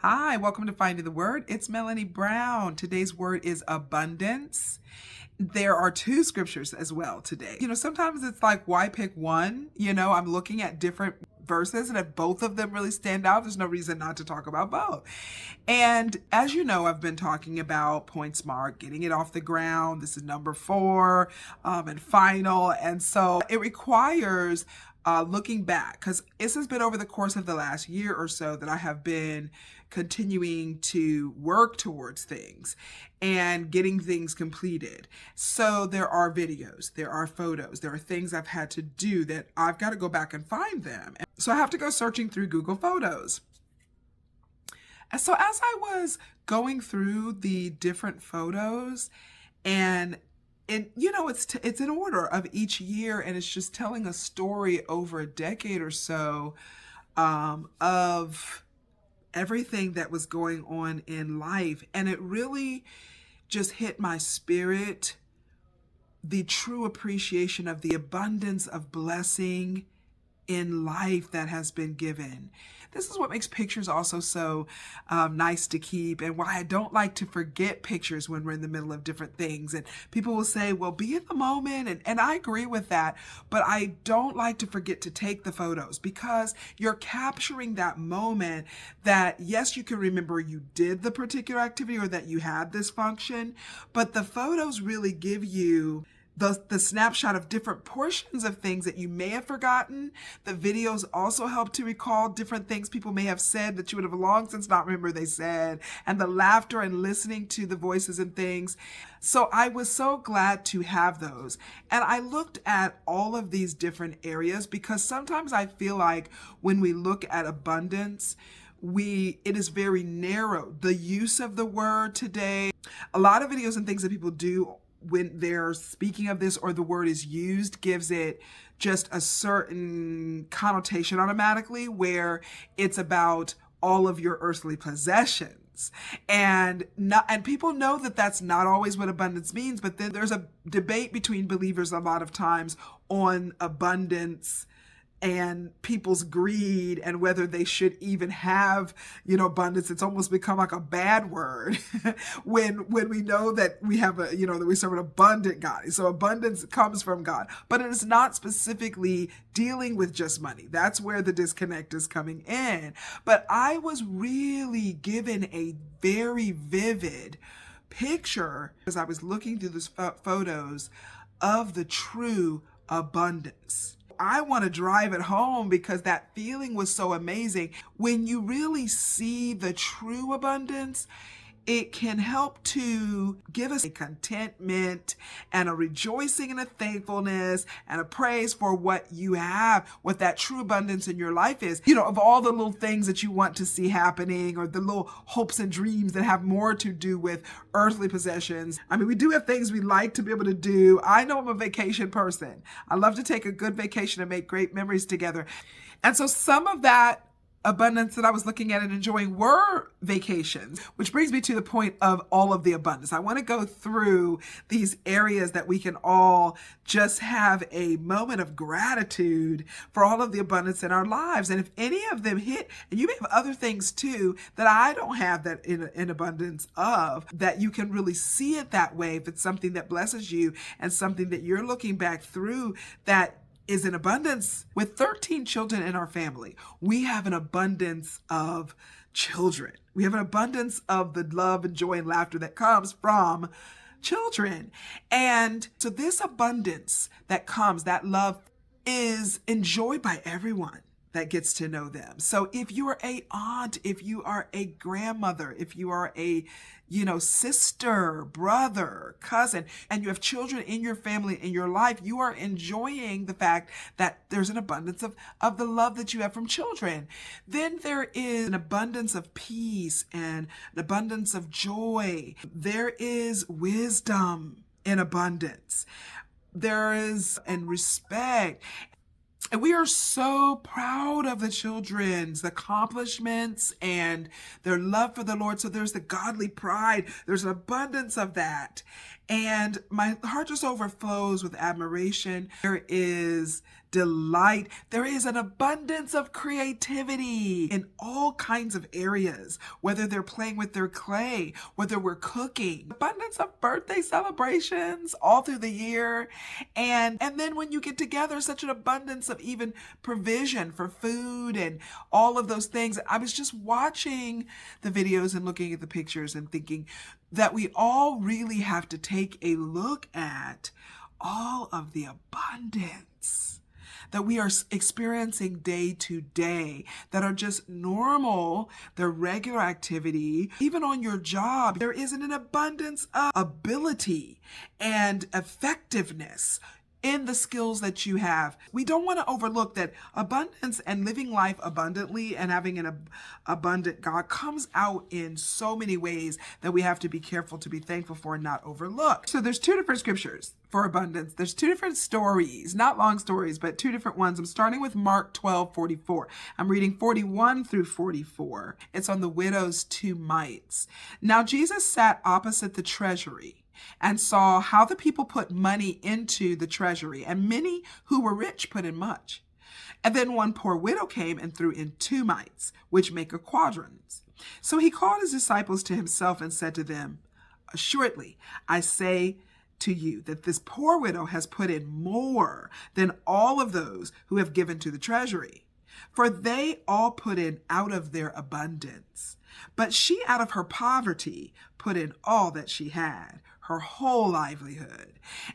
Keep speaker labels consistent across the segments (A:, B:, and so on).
A: Hi, welcome to Finding the Word. It's Melanie Brown. Today's word is abundance. There are two scriptures as well today. Sometimes it's like, why pick one? I'm looking at different verses, and if both of them really stand out, there's no reason not to talk about both. And as you know, I've been talking about Point Smart, getting it off the ground. This is number 4 and final. And so it requires looking back, because this has been over the course of the last year or so that I have been continuing to work towards things and getting things completed. So there are videos, there are photos, there are things I've had to do that I've got to go back and find them. So I have to go searching through Google Photos. And so as I was going through the different photos, and it's in order of each year, and it's just telling a story over a decade or so of everything that was going on in life. And it really just hit my spirit, the true appreciation of the abundance of blessing in life that has been given. This is what makes pictures also so nice to keep, and why I don't like to forget pictures when we're in the middle of different things. And people will say, well, be in the moment. And I agree with that, but I don't like to forget to take the photos, because you're capturing that moment that, yes, you can remember you did the particular activity or that you had this function, but the photos really give you the snapshot of different portions of things that you may have forgotten. The videos also help to recall different things people may have said that you would have long since not remember they said, and the laughter and listening to the voices and things. So I was so glad to have those. And I looked at all of these different areas, because sometimes I feel like when we look at abundance, it is very narrow. The use of the word today, a lot of videos and things that people do when they're speaking of this or the word is used, gives it just a certain connotation automatically, where it's about all of your earthly possessions. And people know that that's not always what abundance means, but then there's a debate between believers a lot of times on abundance and people's greed, and whether they should even have, abundance. It's almost become like a bad word when we know that we have that we serve an abundant God. So abundance comes from God, but it is not specifically dealing with just money. That's where the disconnect is coming in. But I was really given a very vivid picture as I was looking through these photos of the true abundance. I want to drive it home, because that feeling was so amazing. When you really see the true abundance, it can help to give us a contentment and a rejoicing and a thankfulness and a praise for what you have, what that true abundance in your life is. Of all the little things that you want to see happening, or the little hopes and dreams that have more to do with earthly possessions. I mean, we do have things we like to be able to do. I know I'm a vacation person. I love to take a good vacation and make great memories together. And so some of that abundance that I was looking at and enjoying were vacations, which brings me to the point of all of the abundance. I want to go through these areas that we can all just have a moment of gratitude for all of the abundance in our lives. And if any of them hit, and you may have other things too that I don't have that in abundance of, that you can really see it that way, if it's something that blesses you and something that you're looking back through that is an abundance. With 13 children in our family, we have an abundance of children. We have an abundance of the love and joy and laughter that comes from children. And so this abundance that comes, that love, is enjoyed by everyone that gets to know them. So if you are a aunt, if you are a grandmother, if you are a, sister, brother, cousin, and you have children in your family, in your life, you are enjoying the fact that there's an abundance of the love that you have from children. Then there is an abundance of peace and an abundance of joy. There is wisdom in abundance. There is and respect. And we are so proud of the children's accomplishments and their love for the Lord. So there's the godly pride. There's an abundance of that. And my heart just overflows with admiration. There is delight. There is an abundance of creativity in all kinds of areas, whether they're playing with their clay, whether we're cooking, abundance of birthday celebrations all through the year. And then when you get together, such an abundance of even provision for food and all of those things. I was just watching the videos and looking at the pictures and thinking that we all really have to take a look at all of the abundance that we are experiencing day to day, that are just normal, their regular activity. Even on your job, there is an abundance of ability and effectiveness in the skills that you have. We don't want to overlook that abundance and living life abundantly and having an abundant God comes out in so many ways that we have to be careful to be thankful for and not overlook. So there's two different scriptures for abundance. There's two different stories, not long stories, but two different ones. I'm starting with Mark 12:44. I'm reading 41 through 44. It's on the widow's 2 mites. Now Jesus sat opposite the treasury and saw how the people put money into the treasury, and many who were rich put in much. And then one poor widow came and threw in 2 mites, which make a quadrans. So he called his disciples to himself and said to them, assuredly, I say to you that this poor widow has put in more than all of those who have given to the treasury. For they all put in out of their abundance. But she out of her poverty put in all that she had, her whole livelihood.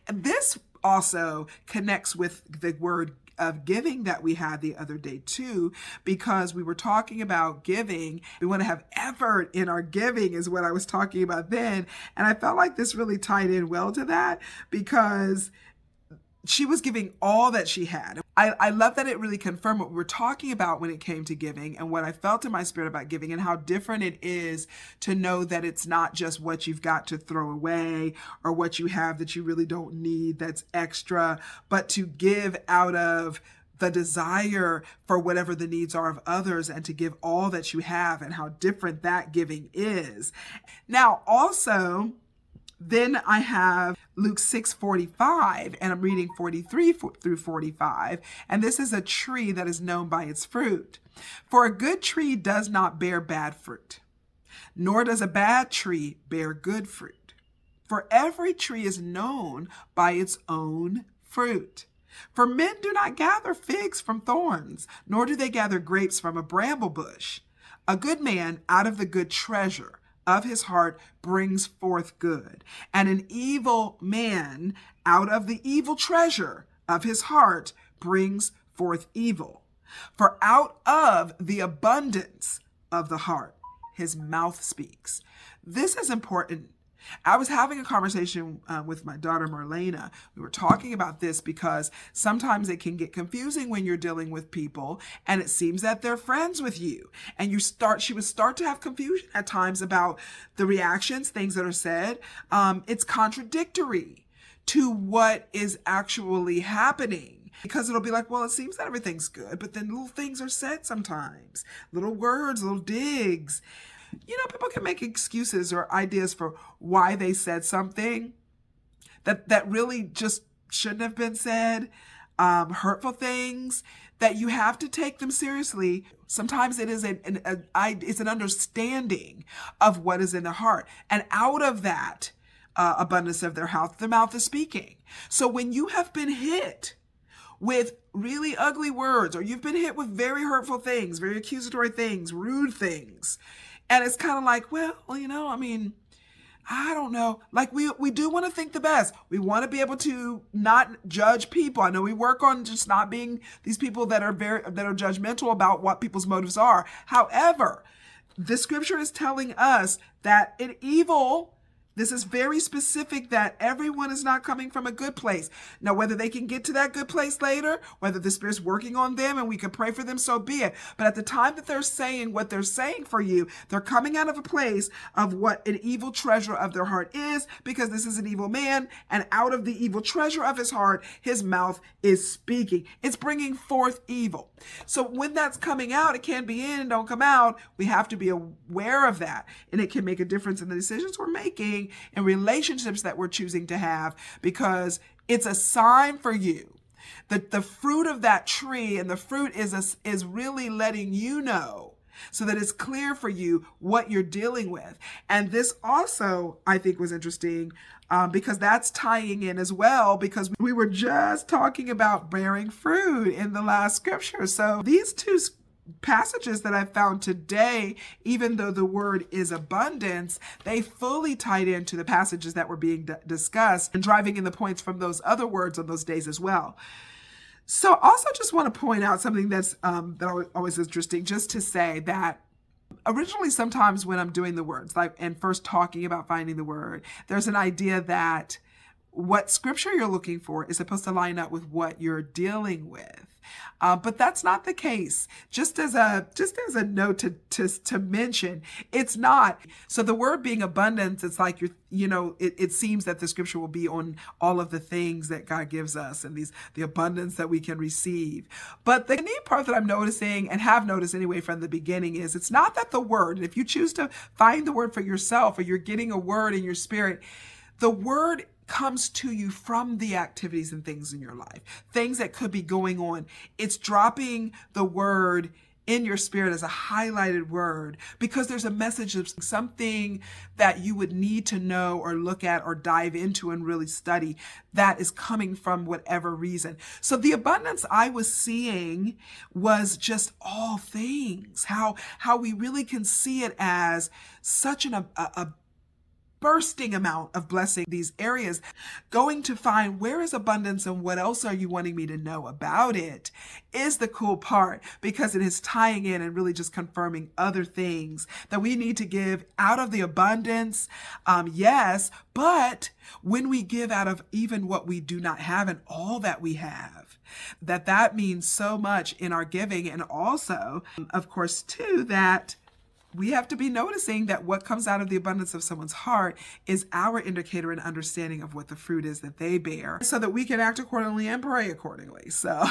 A: And this also connects with the word of giving that we had the other day too, because we were talking about giving. We want to have effort in our giving is what I was talking about then. And I felt like this really tied in well to that, because she was giving all that she had. I love that it really confirmed what we were talking about when it came to giving, and what I felt in my spirit about giving, and how different it is to know that it's not just what you've got to throw away or what you have that you really don't need that's extra, but to give out of the desire for whatever the needs are of others, and to give all that you have, and how different that giving is. Now, also, then I have Luke 6:45, and I'm reading 43 through 45. And this is a tree that is known by its fruit. For a good tree does not bear bad fruit, nor does a bad tree bear good fruit. For every tree is known by its own fruit. For men do not gather figs from thorns, nor do they gather grapes from a bramble bush. A good man out of the good treasure of his heart brings forth good, and an evil man out of the evil treasure of his heart brings forth evil. For out of the abundance of the heart, his mouth speaks. This is important. I was having a conversation with my daughter, Marlena. We were talking about this because sometimes it can get confusing when you're dealing with people and it seems that they're friends with you. And she would start to have confusion at times about the reactions, things that are said. It's contradictory to what is actually happening. Because it'll be like, well, it seems that everything's good, but then little things are said sometimes. Little words, little digs. People can make excuses or ideas for why they said something that really just shouldn't have been said, hurtful things, that you have to take them seriously. Sometimes it is it's an understanding of what is in the heart. And out of that abundance of their heart, the mouth is speaking. So when you have been hit with really ugly words, or you've been hit with very hurtful things, very accusatory things, rude things, and it's kind of like, well, I don't know. Like we do want to think the best. We want to be able to not judge people. I know we work on just not being these people that are judgmental about what people's motives are. However, the scripture is telling us that in evil, this is very specific, that everyone is not coming from a good place. Now, whether they can get to that good place later, whether the Spirit's working on them and we can pray for them, so be it. But at the time that they're saying what they're saying for you, they're coming out of a place of what an evil treasure of their heart is, because this is an evil man, and out of the evil treasure of his heart, his mouth is speaking. It's bringing forth evil. So when that's coming out, it can be in, don't come out. We have to be aware of that, and it can make a difference in the decisions we're making doing and relationships that we're choosing to have, because it's a sign for you that the fruit of that tree, and the fruit is really letting you know, so that it's clear for you what you're dealing with. And this also, I think, was interesting because that's tying in as well, because we were just talking about bearing fruit in the last scripture. So these two passages that I found today, even though the word is abundance, they fully tied into the passages that were being discussed and driving in the points from those other words on those days as well. So also just want to point out something that's that always interesting, just to say that originally sometimes when I'm doing the words, like, and first talking about finding the word, there's an idea that what scripture you're looking for is supposed to line up with what you're dealing with. But that's not the case. Just as a note to mention, it's not. So the word being abundance, it's like it seems that the scripture will be on all of the things that God gives us and the abundance that we can receive. But the neat part that I'm noticing, and have noticed anyway from the beginning, is it's not that the word, and if you choose to find the word for yourself, or you're getting a word in your spirit, the word comes to you from the activities and things in your life, things that could be going on. It's dropping the word in your spirit as a highlighted word because there's a message of something that you would need to know or look at or dive into and really study that is coming from whatever reason. So the abundance I was seeing was just all things, how we really can see it as such a bursting amount of blessing, these areas. Going to find where is abundance and what else are you wanting me to know about it is the cool part, because it is tying in and really just confirming other things that we need to give out of the abundance. Yes, but when we give out of even what we do not have and all that we have, that means so much in our giving. And also, of course, too, that we have to be noticing that what comes out of the abundance of someone's heart is our indicator and understanding of what the fruit is that they bear, so that we can act accordingly and pray accordingly. So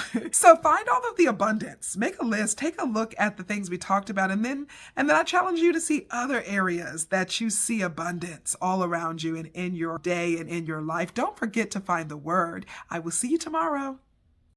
A: find all of the abundance, make a list, take a look at the things we talked about, and then I challenge you to see other areas that you see abundance all around you and in your day and in your life. Don't forget to find the word. I will see you tomorrow.